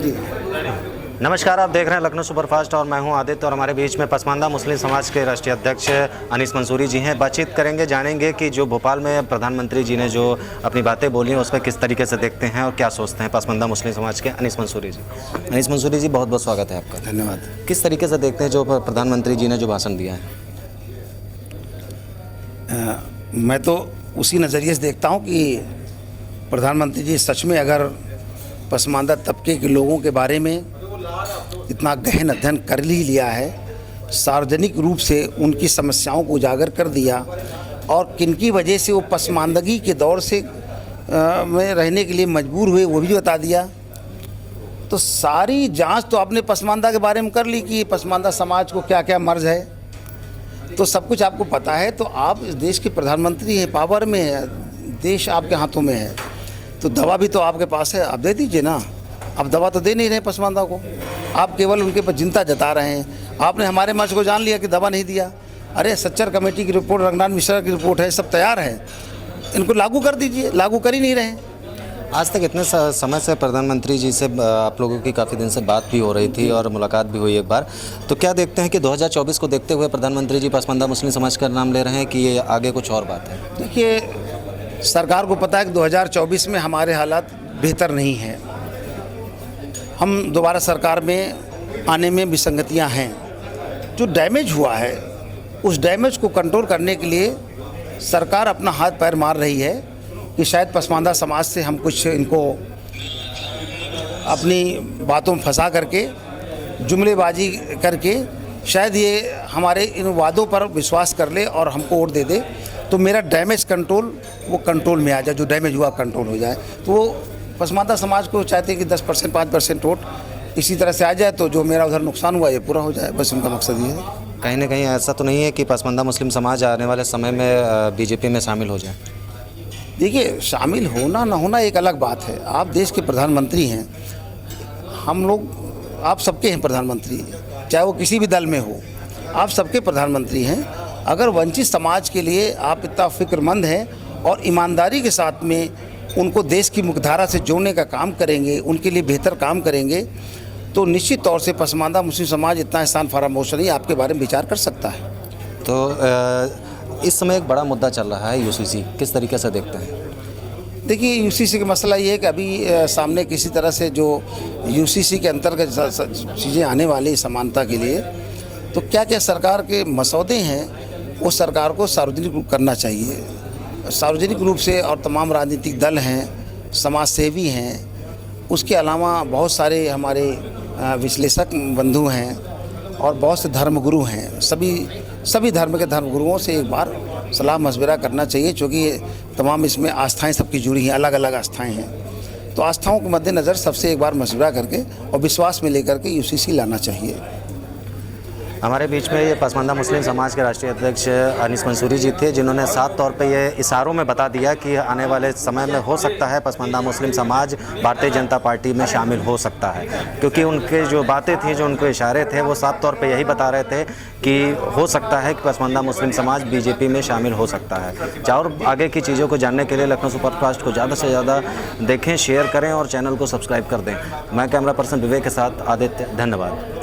जी। नमस्कार, आप देख रहे हैं लखनऊ सुपरफास्ट और मैं हूं आदित्य और हमारे बीच में पसमानदा मुस्लिम समाज के राष्ट्रीय अध्यक्ष अनीस मंसूरी जी हैं। बातचीत करेंगे, जानेंगे कि जो भोपाल में प्रधानमंत्री जी ने जो अपनी बातें बोली हैं उस पर किस तरीके से देखते हैं और क्या सोचते हैं पसमानदा मुस्लिम समाज के अनीस मंसूरी जी। अनीस मंसूरी जी, बहुत बहुत स्वागत है आपका। धन्यवाद। किस तरीके से देखते हैं जो प्रधानमंत्री जी ने जो भाषण दिया है? मैं तो उसी नज़रिए से देखता हूँ कि प्रधानमंत्री जी सच में अगर पसमानदा तबके के लोगों के बारे में इतना गहन अध्ययन कर ही लिया है, सार्वजनिक रूप से उनकी समस्याओं को उजागर कर दिया और किनकी वजह से वो पसमानदगी के दौर से में रहने के लिए मजबूर हुए वो भी बता दिया, तो सारी जांच तो आपने पसमानदा के बारे में कर ली कि पसमानदा समाज को क्या क्या मर्ज है, तो सब कुछ आपको पता है। तो आप इस देश के प्रधानमंत्री हैं, पावर में है, देश आपके हाथों में है, तो दवा भी तो आपके पास है, आप दे दीजिए ना। अब दवा तो दे नहीं रहे पसमानदा को, आप केवल उनके पर चिंता जता रहे हैं। आपने हमारे मंच को जान लिया कि दवा नहीं दिया। अरे सच्चर कमेटी की रिपोर्ट, रंगनाथ मिश्रा की रिपोर्ट है, सब तैयार है, इनको लागू कर दीजिए, लागू कर ही नहीं रहे। आज तक इतने समय से प्रधानमंत्री जी से आप लोगों की काफ़ी दिन से बात भी हो रही थी और मुलाकात भी हुई एक बार, तो क्या देखते हैं कि 2024 को देखते हुए प्रधानमंत्री जी पसमानदा मुस्लिम समाज का नाम ले रहे हैं कि ये आगे कुछ और बात है? देखिए, सरकार को पता है कि 2024 में हमारे हालात बेहतर नहीं हैं, हम दोबारा सरकार में आने में विसंगतियां हैं। जो डैमेज हुआ है उस डैमेज को कंट्रोल करने के लिए सरकार अपना हाथ पैर मार रही है कि शायद पसमानदा समाज से हम कुछ इनको अपनी बातों में फंसा करके, जुमलेबाजी करके शायद ये हमारे इन वादों पर विश्वास कर ले और हमको वोट दे दे, तो मेरा डैमेज कंट्रोल वो कंट्रोल में आ जाए, जो डैमेज हुआ कंट्रोल हो जाए। तो वो पसमानदा समाज को चाहते हैं कि 10% 5% वोट इसी तरह से आ जाए, तो जो मेरा उधर नुकसान हुआ ये पूरा हो जाए, बस उनका मकसद ये है। कहीं ना कहीं ऐसा तो नहीं है कि पसमानदा मुस्लिम समाज आने वाले समय में बीजेपी में शामिल हो जाए? देखिए, शामिल होना ना होना एक अलग बात है। आप देश के प्रधानमंत्री हैं, हम लोग आप सबके हैं प्रधानमंत्री, चाहे वो किसी भी दल में हो, आप सबके प्रधानमंत्री हैं। अगर वंचित समाज के लिए आप इतना फिक्रमंद हैं और ईमानदारी के साथ में उनको देश की मुख्यधारा से जोड़ने का काम करेंगे, उनके लिए बेहतर काम करेंगे, तो निश्चित तौर से पसमानदा मुस्लिम समाज इतना एहसान फरामोश नहीं आपके बारे में विचार कर सकता है। तो इस समय एक बड़ा मुद्दा चल रहा है यूसीसी, किस तरीके से देखते हैं? देखिए, यूसीसी का मसला ये है कि अभी सामने किसी तरह से जो यूसीसी के अंतर्गत चीज़ें आने वाली समानता के लिए, तो क्या क्या सरकार के मसौदे हैं वो सरकार को सार्वजनिक करना चाहिए, सार्वजनिक रूप से, और तमाम राजनीतिक दल हैं, समाज सेवी हैं, उसके अलावा बहुत सारे हमारे विश्लेषक बंधु हैं और बहुत से धर्मगुरु हैं। सभी धर्म के धर्मगुरुओं से एक बार सलाह मशवरा करना चाहिए, क्योंकि तमाम इसमें आस्थाएं सबकी जुड़ी हैं, अलग अलग आस्थाएं हैं। तो आस्थाओं के मद्देनज़र सबसे एक बार मशवरा करके और विश्वास में लेकर के यूसीसी लाना चाहिए। हमारे बीच में ये पसमानदा मुस्लिम समाज के राष्ट्रीय अध्यक्ष अनीस मंसूरी जी थे, जिन्होंने साफ तौर पे ये इशारों में बता दिया कि आने वाले समय में हो सकता है पसमानदा मुस्लिम समाज भारतीय जनता पार्टी में शामिल हो सकता है, क्योंकि उनके जो बातें थी, जो उनके इशारे थे, वो साफ तौर पे यही बता रहे थे कि हो सकता है कि पसमानदा मुस्लिम समाज बीजेपी में शामिल हो सकता है। और आगे की चीज़ों को जानने के लिए लखनऊ सुपरफास्ट को ज़्यादा से ज़्यादा देखें, शेयर करें और चैनल को सब्सक्राइब कर दें। मैं कैमरा पर्सन विवेक के साथ आदित्य, धन्यवाद।